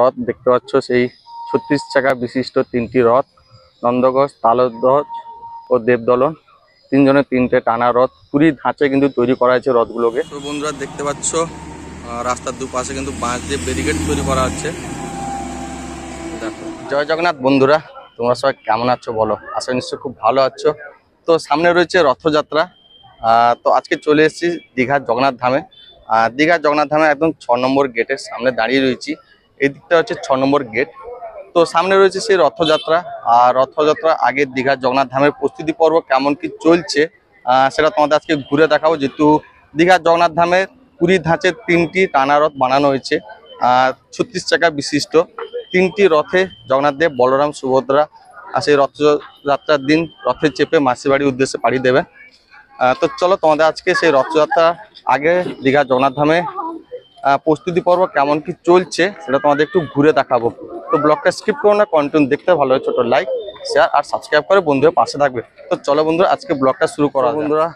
রথ দেখতে পাচ্ছ, সেই 36 চাকা বিশিষ্ট 3টি রথ, নন্দঘোষ, তালধ্বজ ও দেবদলন, তিনজনের 3টে টানা রথ পুরী ধাঁচে কিন্তু তৈরি করা হয়েছে রথগুলোকে। তো বন্ধুরা দেখতে পাচ্ছ রাস্তার দুপাশে কিন্তু বাঁশ দিয়ে ব্যারিকেড তৈরি করা হচ্ছে। দেখো, জয় জগন্নাথ বন্ধুরা, তোমরা সবাই কেমন আছো বলো? আশা নিশ্চয় খুব ভালো আছো। তো সামনে রয়েছে রথযাত্রা। তো আজকে চলে এসেছি দীঘার জগন্নাথ ধামে। দীঘার জগন্নাথ ধামে একদম 6 নম্বর গেটের সামনে দাঁড়িয়ে রয়েছি। এই দিকটা হচ্ছে 6 নম্বর গেট। তো সামনে রয়েছে সেই রথযাত্রা। আর রথযাত্রা আগে দীঘার জগন্নাথ ধামের প্রস্তুতি পর্ব কেমন কি চলছে সেটা তোমাদের আজকে ঘুরে দেখাবো। যেহেতু দীঘার জগন্নাথ ধামের পুরী ধাঁচে 3টি টানা রথ বানানো হয়েছে, 36 চাকা বিশিষ্ট 3টি রথে জগন্নাথ দেব, বলরাম, সুভদ্রা আর সেই রথযাত্রার দিন রথে চেপে মাসির বাড়ির উদ্দেশ্যে পাড়ি দেবে। তো চলো তোমাদের আজকে সেই রথযাত্রা আগে দীঘা জগন্নাথ ধামে প্রস্তুতি পর্ব কেমন কি চলছে সেটা তোমাদের একটু ঘুরে দেখাবো। তো ব্লগটা স্কিপ করো না, কন্টেন্ট দেখতে ভালো হয়, ছোট লাইক, শেয়ার আর সাবস্ক্রাইব করে বন্ধুদের পাশে থাকবে। তো চলো বন্ধুরা আজকে ব্লগটা শুরু করো। বন্ধুরা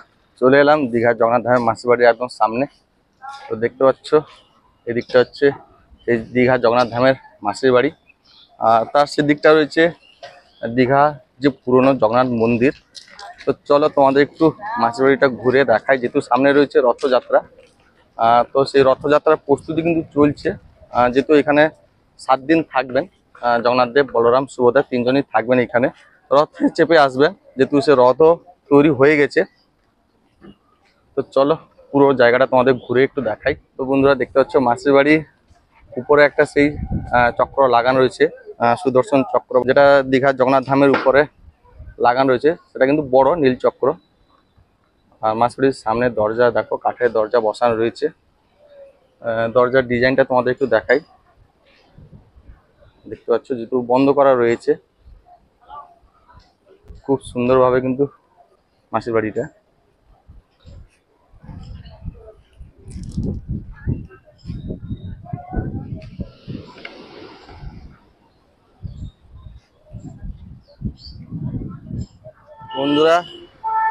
চলে এলাম দীঘা জগন্নাথ ধামের মাসির বাড়ির একদম সামনে। তো দেখতে পাচ্ছ এদিকটা হচ্ছে এই দীঘা জগন্নাথ ধামের মাসির বাড়ি। তার সেদিকটা রয়েছে দীঘা যে পুরনো জগন্নাথ মন্দির। তো চলো তোমাদের একটু মাসির বাড়িটা ঘুরে দেখাই, যেহেতু সামনে রয়েছে রথযাত্রা। তো সেই রথযাত্রার প্রস্তুতি কিন্তু চলছে। যেহেতু এখানে 7 দিন থাকবেন জগন্নাথ দেব, বলরাম, সুভদ্রা তিনজনই থাকবেন এখানে, রথে চেপে আসবেন, যেহেতু সে রথও তৈরি হয়ে গেছে। তো চলো পুরো জায়গাটা তোমাদের ঘুরে একটু দেখাই। তো বন্ধুরা দেখতে পাচ্ছ মাসির বাড়ির উপরে একটা সেই চক্র লাগানো রয়েছে, সুদর্শন চক্র, যেটা দীঘা জগন্নাথ ধামের উপরে লাগানো রয়েছে, সেটা কিন্তু বড় নীল চক্র। আর মাসির সামনে দরজা দেখো, কাঠের দরজা বসানো রয়েছে। দরজার ডিজাইনটা তোমাদের একটু দেখাই। দেখতে পাচ্ছ যেহেতু বন্ধ করা রয়েছে, খুব সুন্দরভাবে কিন্তু মাসির বাড়িটা। বন্ধুরা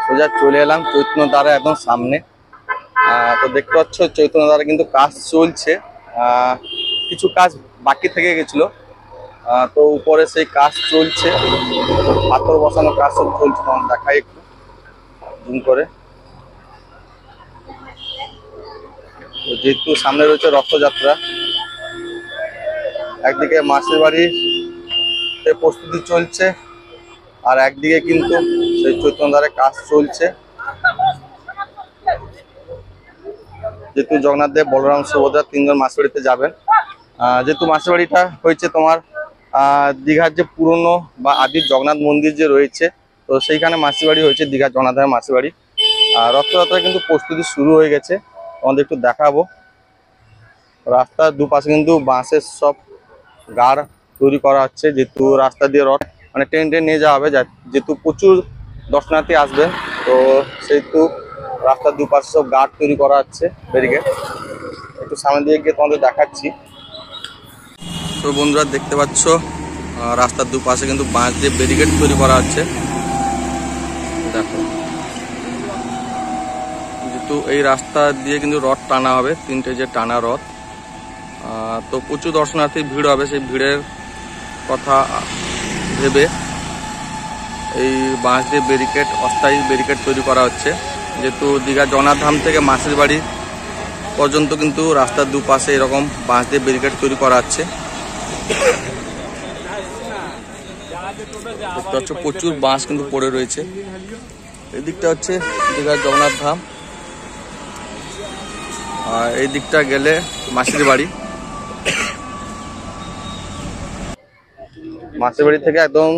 সোজা চলে এলাম চৈতন্য দ্বারা একদম সামনে। তো দেখতে পাচ্ছ চৈতন্য দ্বারা কিন্তু কাজ চলছে। কিছু কাজ বাকি থেকে গেছিল, তো উপরে সেই কাজ চলছে, পাথর বসানোর কাজ সব চলছে। তখন দেখাই একটু জুম করে। যেহেতু সামনে রয়েছে রথযাত্রা, একদিকে মাসির বাড়ির প্রস্তুতি চলছে আর একদিকে কিন্তু সেই চৈতন্য দ্বারে কাজ চলছে। যেহেতু জগন্নাথ দেব, বলরাম, সুভদ্রা তিনজন মাসির বাড়িতে যাবেন। যেহেতু মাসির বাড়িটা হয়েছে তোমার দীঘার যে পুরনো বা আদির জগন্নাথ মন্দির যে রয়েছে, তো সেইখানে মাসির বাড়ি হয়েছে দীঘার জগন্নাথ ধামের মাসির বাড়ি। রথযাত্রা কিন্তু প্রস্তুতি শুরু হয়ে গেছে, তোমাদের একটু দেখাবো। রাস্তার দুপাশে কিন্তু বাঁশের সব গাড় তৈরি করা হচ্ছে, যেহেতু রাস্তা দিয়ে রথ মানে ট্রেন নিয়ে যাওয়া হবে, যেহেতু প্রচুর দর্শনার্থী আসবে, তো সেহেতু রাস্তার দুপাশে সব গার্ড তৈরি করা হচ্ছে, ব্যারিকেড। একটু সামনে দিয়ে গিয়ে তোমাদের দেখাচ্ছি। তো বন্ধুরা দেখতে পাচ্ছ রাস্তার দুপাশে কিন্তু বাঁশ দিয়ে ব্যারিকেড তৈরি করা হচ্ছে। দেখো, যেহেতু এই রাস্তা দিয়ে কিন্তু রথ টানা হবে, 3টে যে টানা রথ, তো প্রচুর দর্শনার্থী ভিড় হবে। সেই ভিড়ের কথা ভেবে এই বাঁশ দিয়ে ব্যারিকেড, অস্থায়ী ব্যারিকেড তৈরি করা হচ্ছে। যেহেতু দীঘা জগন্নাথ ধাম থেকে মাসির বাড়ি পর্যন্ত কিন্তু রাস্তার দুপাশে এরকম বাঁশ দিয়ে ব্যারিকেড তৈরি করা হচ্ছে। দেখতে পাচ্ছ প্রচুর বাঁশ কিন্তু পড়ে রয়েছে। এদিকটা হচ্ছে দীঘার জগন্নাথ ধাম, আর এই দিকটা গেলে মাসির বাড়ি। মাসির বাড়ি থেকে একদম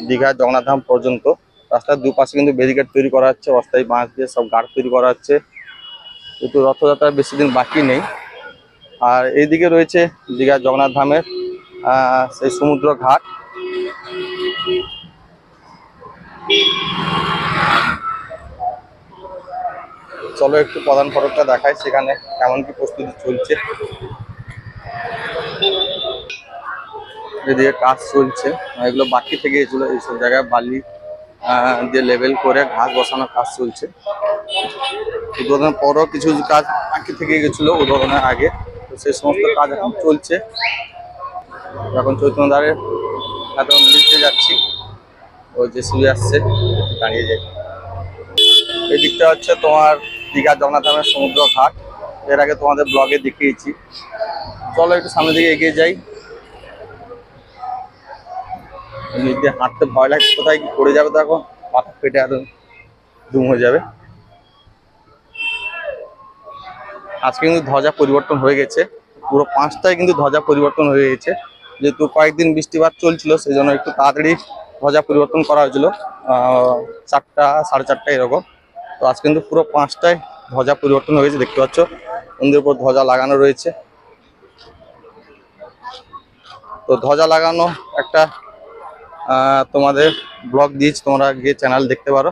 দীঘা জগন্নাথ ধাম পর্যন্ত রাস্তার দুপাশে কিন্তু ব্যারিকেড তৈরি করা হচ্ছে, অস্থায়ী বাঁশ দিয়ে সব গার্ড তৈরি করা হচ্ছে। কিন্তু রথযাত্রার বেশি দিন বাকি নেই। আর এইদিকে রয়েছে দীঘা জগন্নাথ ধামের সেই সমুদ্র ঘাট। চলো একটু প্রধান ফটকটা দেখাই, সেখানে কেমন কি প্রস্তুতি চলছে। এদিকে কাজ চলছে, এগুলো বাকি থেকে গেছিল, এইসব জায়গায় বালি দিয়ে লেভেল করে ঘাস বসানোর কাজ চলছে। উদ্বোধনের পরও কিছু কাজ বাকি থেকে গেছিল উদ্বোধনের আগে, তো সেই সমস্ত কাজ এখন চলছে। এখন চৈতন্যদ্বারের একদম নিচে যাচ্ছি। ওই জেসিবি আসছে, দাঁড়িয়ে যাই। এই দিকটা হচ্ছে তোমার দীঘা জগন্নাথ ধামের সমুদ্র ঘাট। এর আগে তোমাদের ব্লগে দেখিয়েছি। চলো একটু সামনের দিকে এগিয়ে যাই। নিজে হাঁটতে ভয় লাগে, কোথায় কি পড়ে যাবে, তো এখন মাথা ফেটে একদম দুম হয়ে যাবে। আজকে কিন্তু ধ্বজা পরিবর্তন হয়ে গেছে, পুরো 5টায় কিন্তু ধ্বজা পরিবর্তন হয়ে গেছে। যেহেতু কয়েকদিন বৃষ্টিপাত চলছিল, সেই জন্য একটু তাড়াতাড়ি ধ্বজা পরিবর্তন করা হয়েছিল, 4টা 4:30 এরকম। তো আজ কিন্তু পুরো 5টায় ধ্বজা পরিবর্তন হয়ে গেছে। দেখতে পাচ্ছ মন্দিরের উপর ধ্বজা লাগানো রয়েছে। তো ধ্বজা লাগানো একটা তোমাদের ব্লগ দিয়েছি, তোমরা গিয়ে চ্যানেল দেখতে পারো।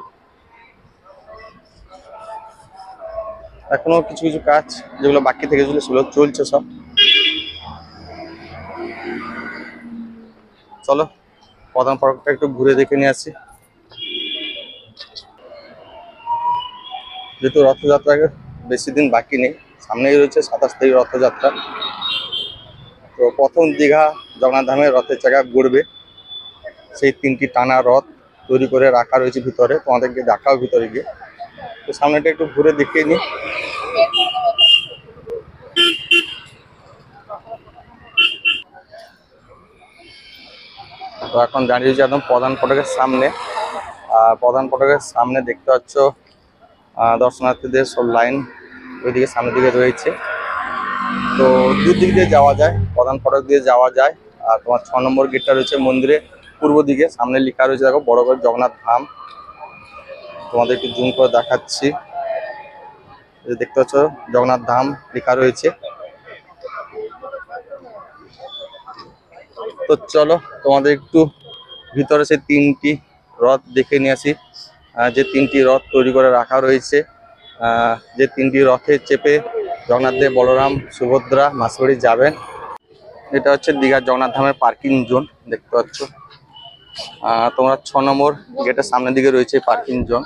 এখনো কিছু কিছু কাজ যেগুলো বাকি থেকে গেছিল সেগুলো চলছে সব। চলো প্রধান ফটকটা একটু ঘুরে দেখে নিয়ে আসি। যেহেতু রথযাত্রাকে বেশি দিন বাকি নেই, সামনেই রয়েছে 27 তারিখ রথযাত্রা। তো প্রথম দীঘা জগন্নাথ ধামের রথের চাকা ঘুরবে, সেই 3টি টানা রথ তৈরি করে রাখা রয়েছে ভিতরে, তোমাদেরকে দেখাও ভিতরে গিয়ে। তো সামনেটা একটু ঘুরে দেখিয়ে নিই। তো এখন দাঁড়িয়েছি একদম প্রধান ফটকের সামনে। প্রধান ফটকের সামনে দেখতে পাচ্ছ দর্শনার্থীদের সব লাইন ওইদিকে সামনের দিকে রয়েছে। তো দুদিক দিয়ে যাওয়া যায়, প্রধান ফটক দিয়ে যাওয়া যায়। আর তোমার 6 নম্বর গেটটা রয়েছে মন্দিরে পূর্ব দিকে, সামনে লেখা রয়েছে দেখো বড় করে জগন্নাথ ধাম। তোমাদের একটু জুম করে দেখাচ্ছি, দেখতে পাচ্ছ জগন্নাথ ধাম লেখা রয়েছে। তো চলো তোমাদের একটু ভিতরে সেই 3টি রথ দেখে নিয়ে আসি। যে 3টি রথ তৈরি করে রাখা রয়েছে, যে 3টি রথে চেপে জগন্নাথ দেব, বলরাম, সুভদ্রা মাসিবাড়ি যাবেন। এটা হচ্ছে দীঘা জগন্নাথ ধামের পার্কিং জোন, দেখতে পাচ্ছ। তোমরা 6 নম্বর গেটের সামনের দিকে রয়েছে পার্কিং জোন।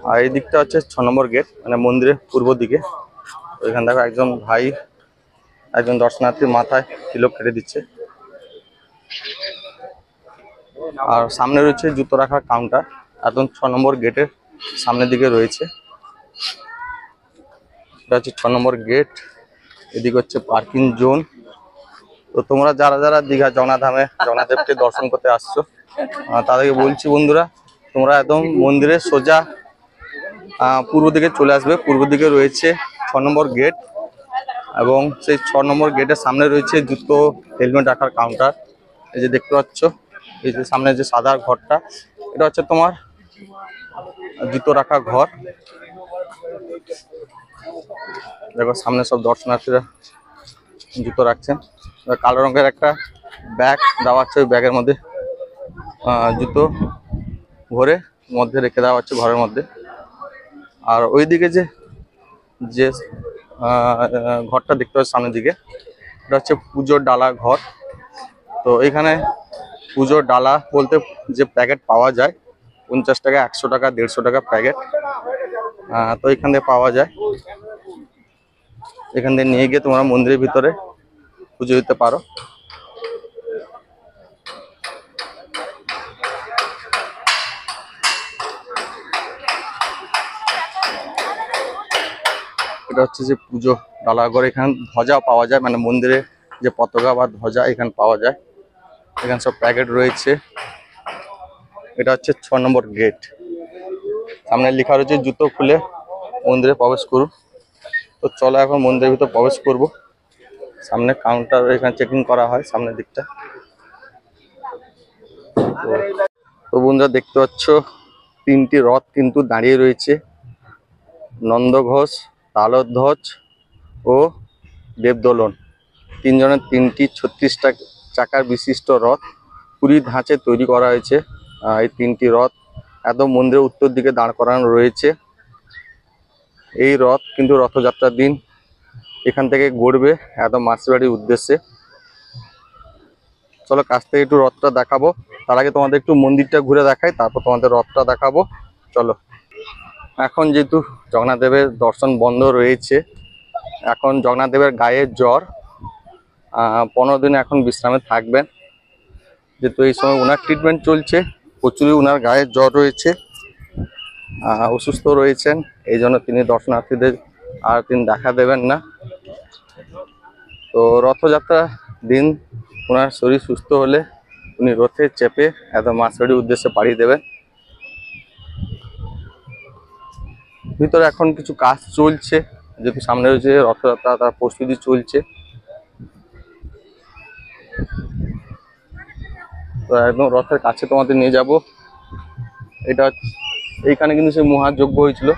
আর এই দিকটা হচ্ছে 6 নম্বর গেট, মানে মন্দিরের পূর্ব দিকে। ওইখানে দেখো একজন ভাই একজন দর্শনার্থীর মাথায় তিলক কেটে দিচ্ছে। আর সামনে রয়েছে জুতো রাখার কাউন্টার, একদম 6 নম্বর গেটের সামনের দিকে রয়েছে। এটা হচ্ছে 6 নম্বর গেট, এদিকে হচ্ছে পার্কিং জোন। তো তোমরা যারা যারা দীঘা জগন্নাথ ধামে জগন্নাথ দেবকে দর্শন করতে আসছো, তাদেরকে বলছি বন্ধুরা, তোমরা একদম মন্দিরের সোজা পূর্ব দিকে চলে আসবে। পূর্ব দিকে রয়েছে 6 নম্বর গেট, এবং সেই 6 নম্বর গেটের সামনে রয়েছে জুতো হেলমেট রাখার কাউন্টার। এই যে দেখতে পাচ্ছ, এই যে সামনে যে সাদা ঘরটা, এটা হচ্ছে তোমার জুতো রাখা ঘর। দেখো সামনে সব দর্শনার্থীরা জুতো রাখছেন। কালো রঙের একটা ব্যাগ দেওয়া হচ্ছে, ওই ব্যাগের মধ্যে জুতো ভরে মধ্যে রেখে দেওয়া হচ্ছে ঘরের মধ্যে। আর ওইদিকে যে যে ঘরটা দেখতে পাচ্ছ সামনের দিকে, এটা হচ্ছে পুজোর ডালা ঘর। তো এখানে পুজোর ডালা বলতে যে প্যাকেট পাওয়া যায়, 50 টাকা, 100 টাকা, 150 টাকা প্যাকেট, তো এখান থেকে পাওয়া যায়। এখান থেকে নিয়ে গিয়ে তোমরা মন্দিরের ভিতরে পুজো দিতে পারো। এটা হচ্ছে যে পুজো ডালাঘর, এখানে ধ্বজা পাওয়া যায়, মানে মন্দিরে যে পতাকা বা ধ্বজা এখানে পাওয়া যায়। এখানে সব প্যাকেট রয়েছে। এটা হচ্ছে 6 নম্বর গেট, সামনে লেখা রয়েছে জুতো খুলে মন্দিরে প্রবেশ করুন। তো চলো এখন মন্দিরের ভিতর প্রবেশ করব। সামনে কাউন্টার, এখানে চেকিং করা হয় সামনের দিকটা। তো বন্ধুরা দেখতে পাচ্ছ 3টি রথ কিন্তু দাঁড়িয়ে রয়েছে, নন্দঘোষ, তালধ্বজ ও দেবদোলন। 3 জনের 3টি 36 চাকার বিশিষ্ট রথ পুরী ধাঁচে তৈরি করা হয়েছে। এই 3টি রথ একদম মন্দিরের উত্তর দিকে দাঁড় করানো রয়েছে। এই রথ কিন্তু রথযাত্রার দিন এখান থেকে ঘুরবে একদম মাসিবাড়ির উদ্দেশ্যে। চলো কাছ থেকে একটু রথটা দেখাবো, তার আগে তোমাদের একটু মন্দিরটা ঘুরে দেখাই, তারপর তোমাদের রথটা দেখাবো। চলো। এখন যেহেতু জগন্নাথ দেবের দর্শন বন্ধ রয়েছে, এখন জগন্নাথ দেবের গায়ে জ্বর, 15 দিন এখন বিশ্রামে থাকবেন, যেহেতু এই সময় ওনার ট্রিটমেন্ট চলছে। প্রচুরই ওনার গায়ে জ্বর রয়েছে, অসুস্থ রয়েছেন, এই জন্য তিনি দর্শনার্থীদের আর তিনি দেখা দেবেন না। তো রথযাত্রা দিন ওনার শরীর সুস্থ হলে উনি রথে চেপে একদম মাসবাড়ির উদ্দেশ্যে পাড়ি দেবেন। ভিতরে এখন কিছু কাজ চলছে, যেহেতু সামনে রয়েছে রথযাত্রা, তার প্রস্তুতি চলছে। তো একদম রথের কাছে তোমাদের নিয়ে যাব। এটা এইখানে কিন্তু সেই মহাযজ্ঞ হয়েছিল।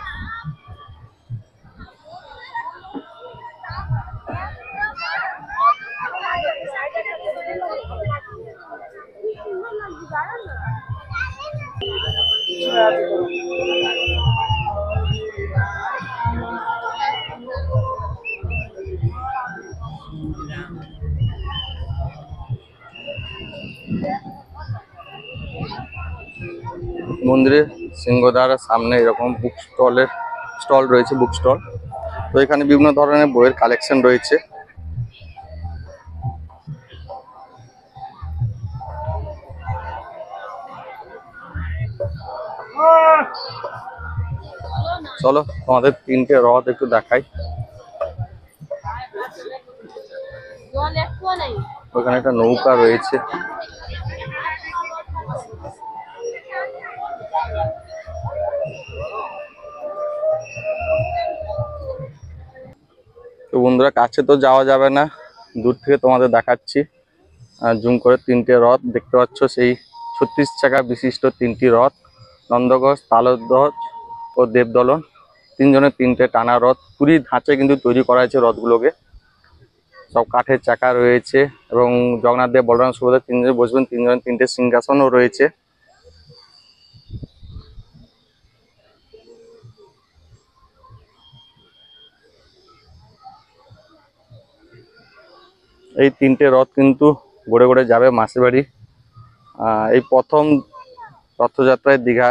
মন্দিরের সিংহদ্বারের সামনে এরকম বুক স্টল রয়েছে, বুক স্টল। তো এখানে বিভিন্ন ধরনের বইয়ের কালেকশন রয়েছে। চলো তোমাদের 3টে রথ একটু দেখাই। ওখানে একটা নৌকা রয়েছে। তো বন্ধুরা, কাছে তো যাওয়া যাবে না, দূর থেকে তোমাদের দেখাচ্ছি জুম করে। 3টে রথ দেখতে পাচ্ছ, সেই 36 চাকা বিশিষ্ট 3টি রথ, নন্দঘোষ, তালধ্বজ ও দেবদলন, 3জনের 3টে টানা রথ। পুরী ধাঁচে কিন্তু তৈরি করা হয়েছে রথগুলোকে, সব কাঠের চাকা রয়েছে এবং জগন্নাথ দেব, বলরাম, সুভদ্রা 3জনে বসবেন, 3জনের 3টে সিংহাসনও রয়েছে। এই 3টে রথ কিন্তু গড়ে গড়ে যাবে মাসির বাড়ি। এই প্রথম রথযাত্রায় দীঘা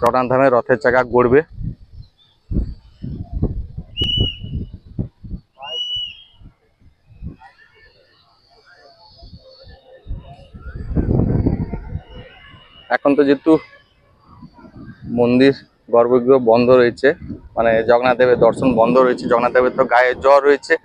জগন্নাথ ধামের রথের চাকা গড়বে। এখন তো যেহেতু মন্দির গর্ভগৃহ বন্ধ রয়েছে, মানে জগন্নাথ দেবের দর্শন বন্ধ রয়েছে, জগন্নাথ দেবের তো গায়ে জ্বর রয়েছে।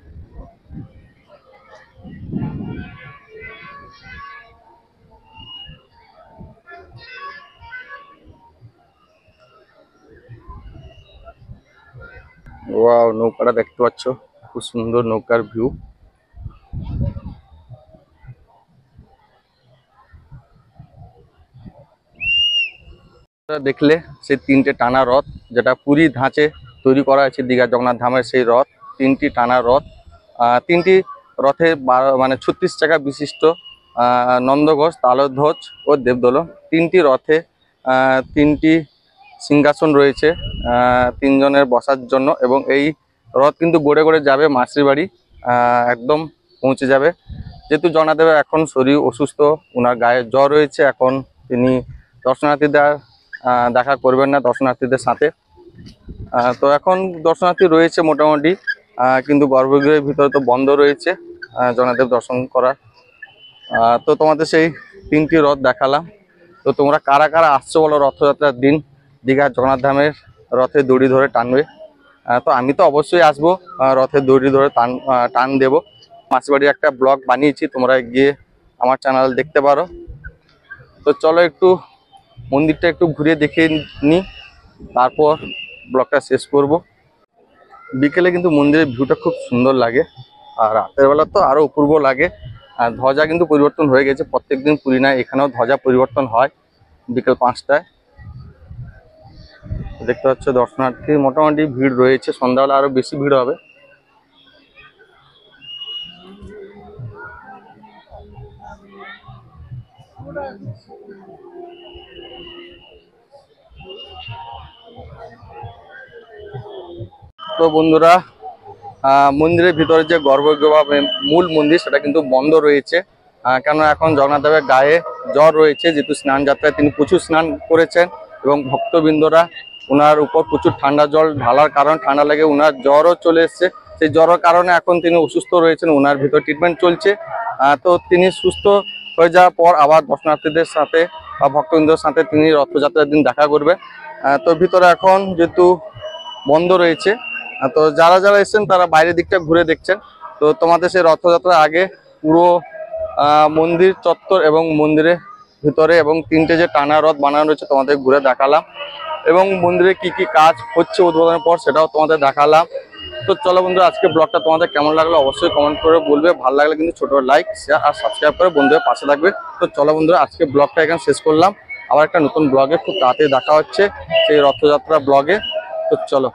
ওয়াও, নৌকাটা দেখতে পাচ্ছ, খুব সুন্দর নৌকার ভিউ। দেখলে সেই 3টে টানা রথ, যেটা পুরী ধাঁচে তৈরি করা হয়েছে দীঘা জগন্নাথ ধামের সেই রথ, 3টি টানা রথ। 3টি রথে 36 চাকা বিশিষ্ট নন্দঘোষ, তালধ্বজ ও দেবদলন। 3টি রথে 3টি সিংহাসন রয়েছে 3জনের বসার জন্য, এবং এই রথ কিন্তু গড়ে গড়ে যাবে মাসির বাড়ি, একদম পৌঁছে যাবে। যেহেতু জগন্নাথ দেবের এখন শরীর অসুস্থ, ওনার গায়ে জ্বর রয়েছে, এখন তিনি দর্শনার্থীদের দেখা করবেন না দর্শনার্থীদের সাথে। তো এখন দর্শনার্থী রয়েছে মোটামুটি, কিন্তু গর্ভগৃহের ভিতরে তো বন্ধ রয়েছে জগন্নাথ দেব দর্শন করার। তো তোমাদের সেই 3টি রথ দেখালাম। তো তোমরা কারা কারা আসছো বলো রথযাত্রার দিন দীঘা জগন্নাথ ধামের রথে দড়ি ধরে টানবে? তো আমি তো অবশ্যই আসবো, রথের দড়ি ধরে টান দেবো। মাসির বাড়ির একটা ব্লগ বানিয়েছি, তোমরা গিয়ে আমার চ্যানেল দেখতে পারো। তো চলো একটু মন্দিরটা একটু ঘুরে দেখে নিই, তারপর ব্লগটা শেষ করব। বিকেলে কিন্তু মন্দিরের ভিউটা খুব সুন্দর লাগে, আর রাতের বেলা তো আরো অপূর্ব লাগে। আর ধ্বজা কিন্তু পরিবর্তন হয়ে গেছে, প্রত্যেকদিন পুরী না এখানেও ধ্বজা পরিবর্তন হয় বিকেল 5টায়। দেখতে পাচ্ছ দর্শনার্থী মোটামুটি ভিড় রয়েছে, সন্ধ্যাবেলা আরো বেশি ভিড় হবে। তো বন্ধুরা, মন্দিরের ভিতরে যে গর্ভগৃহ বা মূল মন্দির সেটা কিন্তু বন্ধ রয়েছে, কেন এখন জগন্নাথ দেবের গায়ে জ্বর রয়েছে। যেহেতু স্নান যাত্রায় তিনি প্রচুর স্নান করেছেন এবং ভক্তবৃন্দরা ওনার উপর প্রচুর ঠান্ডা জল ঢালার কারণ ঠান্ডা লেগে ওনার জ্বরও চলে এসছে, সেই জ্বরের কারণে এখন তিনি অসুস্থ রয়েছেন, ওনার ভিতর ট্রিটমেন্ট চলছে। তো তিনি সুস্থ হয়ে যাওয়ার পর আবার দর্শনার্থীদের সাথে বা ভক্তবৃন্দের সাথে তিনি রথযাত্রার দিন দেখা করবে। তো ভিতরে এখন যেহেতু বন্ধ রয়েছে, তো যারা যারা এসেছেন তারা বাইরের দিকটা ঘুরে দেখছেন। তো তোমাদের সেই রথযাত্রার আগে পুরো মন্দির চত্বর এবং মন্দিরের ভিতরে এবং 3টে যে টানা রথ বানানো রয়েছে তোমাদের ঘুরে দেখালাম, এবং মন্দিরে কি কি কাজ হচ্ছে উদ্বোধনের পর সেটাও তোমাদের দেখালাম। তো চলো বন্ধুরা, আজকে ব্লগটা তোমাদের কেমন লাগলো অবশ্যই কমেন্ট করে বলবে। ভালো লাগলে কিন্তু ছোট লাইক, শেয়ার আর সাবস্ক্রাইব করে বন্ধুদের পাশে থাকবে। তো চলো বন্ধুরা, আজকে ব্লগটা এখানে শেষ করলাম। আবার একটা নতুন ব্লগে খুব তাড়াতাড়ি দেখা হচ্ছে, সেই রথযাত্রা ব্লগে। তো চলো।